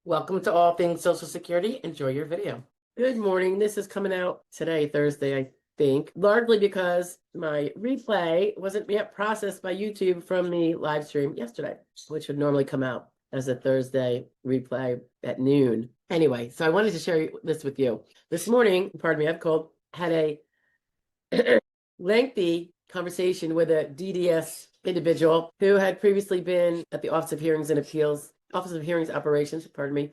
Welcome to All Things Social Security. Enjoy your video. Good morning. This is coming out today, Thursday, I think, largely because my replay wasn't yet processed by YouTube from the live stream yesterday, which would normally come out as a Thursday replay at noon. Anyway, so I wanted to share this with you. This morning, pardon me, had a lengthy conversation with a DDS individual who had previously been at the Office of Hearings Operations, pardon me,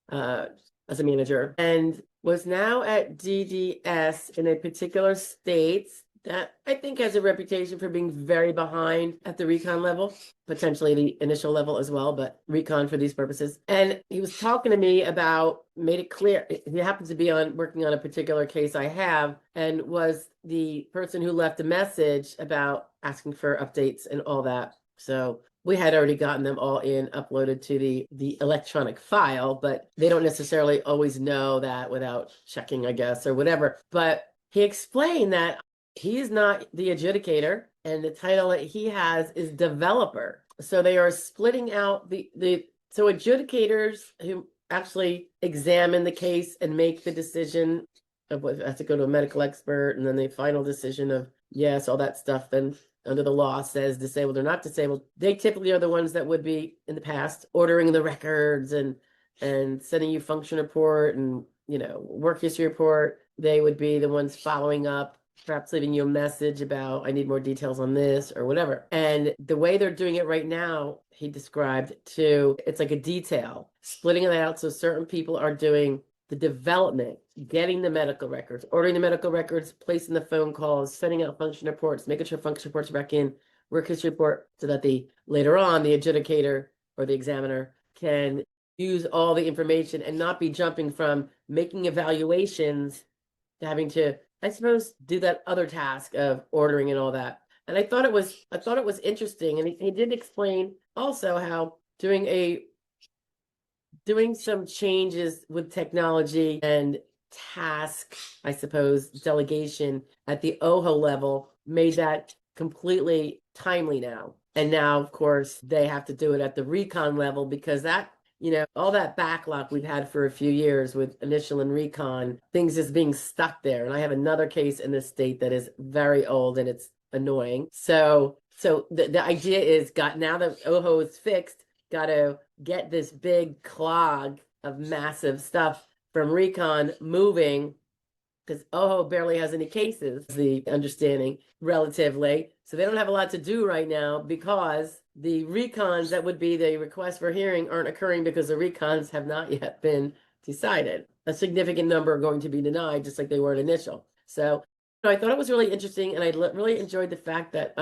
as a manager, and was now at DDS in a particular state that I think has a reputation for being very behind at the recon level, potentially the initial level as well, but recon for these purposes. And he was talking to me about, made it clear, he happens to be working on a particular case I have, and was the person who left a message about asking for updates and all that. So we had already gotten them all uploaded to the electronic file, but they don't necessarily always know that without checking, I guess, or whatever. But he explained that he's not the adjudicator, and the title that he has is developer. So they are splitting out so adjudicators who actually examine the case and make the decision of what has to go to a medical expert, and then the final decision of yes, all that stuff. Then under the law says disabled or not disabled. They typically are the ones that would be in the past ordering the records and sending you function report and work history report. They would be the ones following up, perhaps leaving you a message about I need more details on this or whatever. And the way they're doing it right now, he described it's like a detail, splitting it out so certain people are doing the development, getting the medical records, ordering the medical records, placing the phone calls, sending out function reports, making sure function reports are back in, work history report, so that later on the adjudicator or the examiner can use all the information and not be jumping from making evaluations to having to, I suppose, do that other task of ordering and all that. And I thought it was interesting. And he did explain also how doing some changes with technology and task, I suppose, delegation at the OHO level made that completely timely now. And now, of course, they have to do it at the recon level because that, all that backlog we've had for a few years with initial and recon, things is being stuck there. And I have another case in this state that is very old and it's annoying. So the idea is now that OHO is fixed, got to get this big clog of massive stuff from recon moving, because OHO barely has any cases, the understanding relatively. So they don't have a lot to do right now because the recons that would be the request for hearing aren't occurring because the recons have not yet been decided. A significant number are going to be denied, just like they were at initial. So I thought it was really interesting, and I really enjoyed the fact that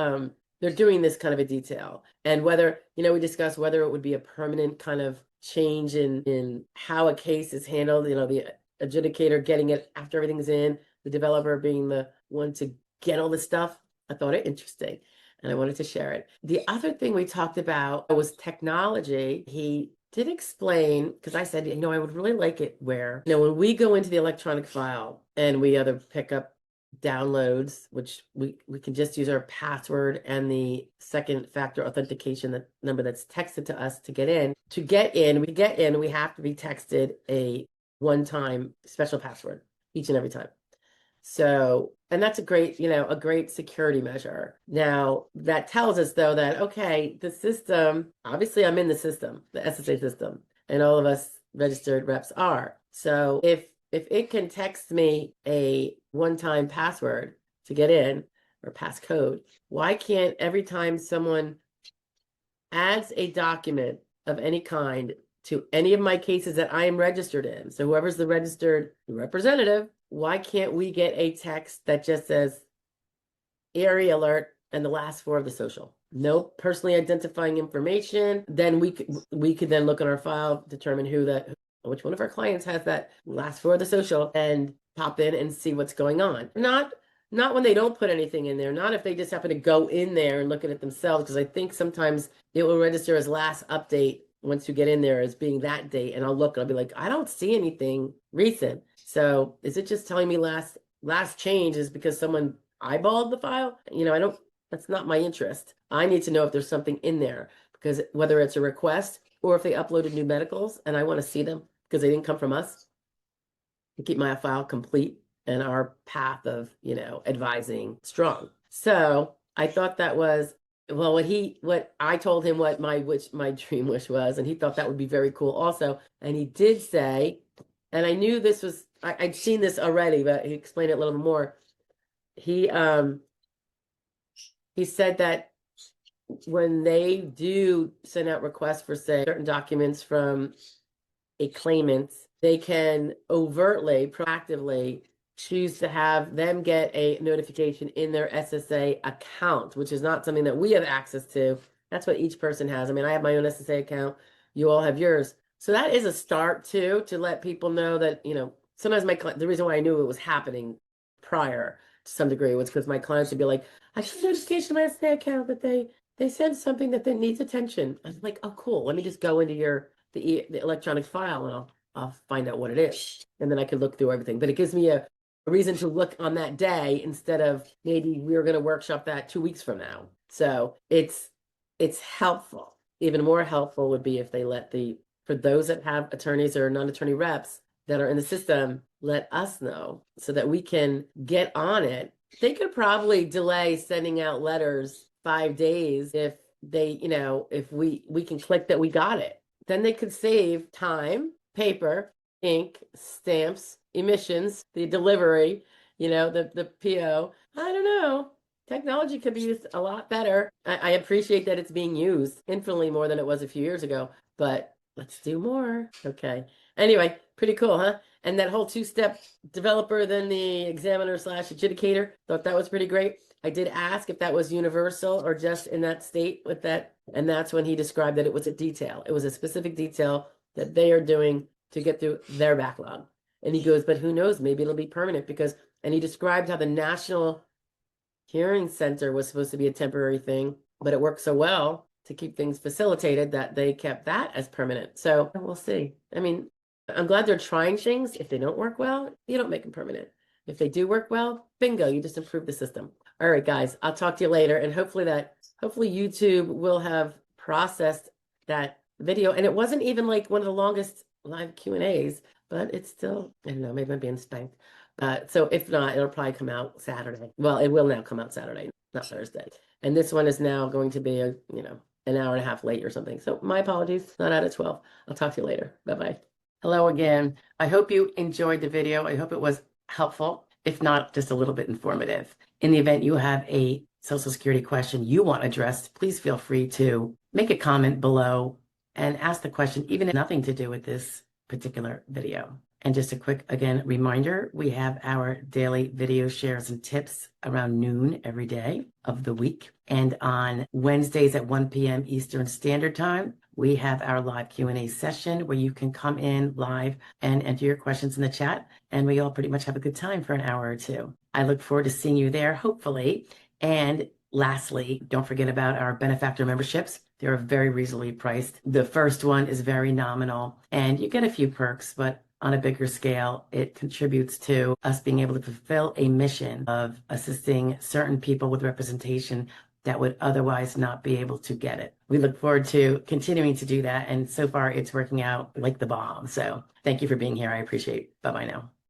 they're doing this kind of a detail, and whether, we discussed whether it would be a permanent kind of change in how a case is handled, the adjudicator getting it after everything's in, the developer being the one to get all this stuff. I thought it interesting and I wanted to share it. The other thing we talked about was technology. He did explain, because I said, I would really like it where, when we go into the electronic file and we either pick up downloads, which we can just use our password and the second factor authentication, the number that's texted to us to get in. We have to be texted a one-time special password each and every time. So, and that's a great security measure. Now, that tells us though that, okay, the system, obviously I'm in the system, the SSA system, and all of us registered reps are. So if it can text me a one-time password to get in or passcode, why can't every time someone adds a document of any kind to any of my cases that I am registered in, so whoever's the registered representative, why can't we get a text that just says area alert and the last four of the social? No personally identifying information. Then we could then look at our file, determine which one of our clients has that last four of the social, and pop in and see what's going on. Not when they don't put anything in there, not if they just happen to go in there and look at it themselves, because I think sometimes it will register as last update once you get in there as being that date, and I'll look and I'll be like, I don't see anything recent. So is it just telling me last change is because someone eyeballed the file? That's not my interest. I need to know if there's something in there, because whether it's a request or if they uploaded new medicals and I want to see them because they didn't come from us, to keep my file complete and our path of, advising strong. So I thought that was, well, what I told him what my dream wish was, and he thought that would be very cool also. And he did say, and I knew this was, I'd seen this already, but he explained it a little more. He said that when they do send out requests for, say, certain documents from a claimant, they can overtly, proactively choose to have them get a notification in their SSA account, which is not something that we have access to. That's what each person has. I mean, I have my own SSA account. You all have yours. So that is a start too, to let people know that, sometimes the reason why I knew it was happening prior to some degree was because my clients would be like, I just notification in my SSA account that they said something that needs attention. I was like, oh, cool. Let me just go into the electronic file and I'll find out what it is. And then I could look through everything. But it gives me a reason to look on that day instead of maybe we were going to workshop that 2 weeks from now. So it's helpful. Even more helpful would be if they for those that have attorneys or non-attorney reps that are in the system, let us know so that we can get on it. They could probably delay sending out letters 5 days if they, if we can click that we got it. Then they could save time, paper, ink, stamps, emissions, the delivery, the PO. I don't know. Technology could be used a lot better. I appreciate that it's being used infinitely more than it was a few years ago, but let's do more. Okay. Anyway, pretty cool, huh? And that whole 2-step developer, then the examiner / adjudicator, thought that was pretty great. I did ask if that was universal or just in that state with that. And that's when he described that it was a detail. It was a specific detail that they are doing to get through their backlog. And he goes, but who knows, maybe it'll be permanent and he described how the National Hearing Center was supposed to be a temporary thing, but it worked so well to keep things facilitated that they kept that as permanent. So we'll see. I mean, I'm glad they're trying things. If they don't work well, you don't make them permanent. If they do work well, bingo, you just improve the system. All right, guys, I'll talk to you later. And hopefully YouTube will have processed that video. And it wasn't even like one of the longest live Q&As, but it's still, I don't know, maybe I'm being spanked. So if not, it'll probably come out Saturday. Well, it will now come out Saturday, not Thursday. And this one is now going to be an hour and a half late or something. So my apologies, not out of 12. I'll talk to you later. Bye-bye. Hello again. I hope you enjoyed the video. I hope it was helpful, if not just a little bit informative. In the event you have a Social Security question you want addressed, please feel free to make a comment below and ask the question, even if nothing to do with this particular video. And just a quick, again, reminder, we have our daily video shares and tips around noon every day of the week. And on Wednesdays at 1 p.m. Eastern Standard Time, we have our live Q&A session where you can come in live and enter your questions in the chat. And we all pretty much have a good time for an hour or two. I look forward to seeing you there, hopefully. And lastly, don't forget about our benefactor memberships. They're very reasonably priced. The first one is very nominal and you get a few perks, but on a bigger scale, it contributes to us being able to fulfill a mission of assisting certain people with representation that would otherwise not be able to get it. We look forward to continuing to do that. And so far it's working out like the bomb. So thank you for being here. I appreciate it. Bye-bye now.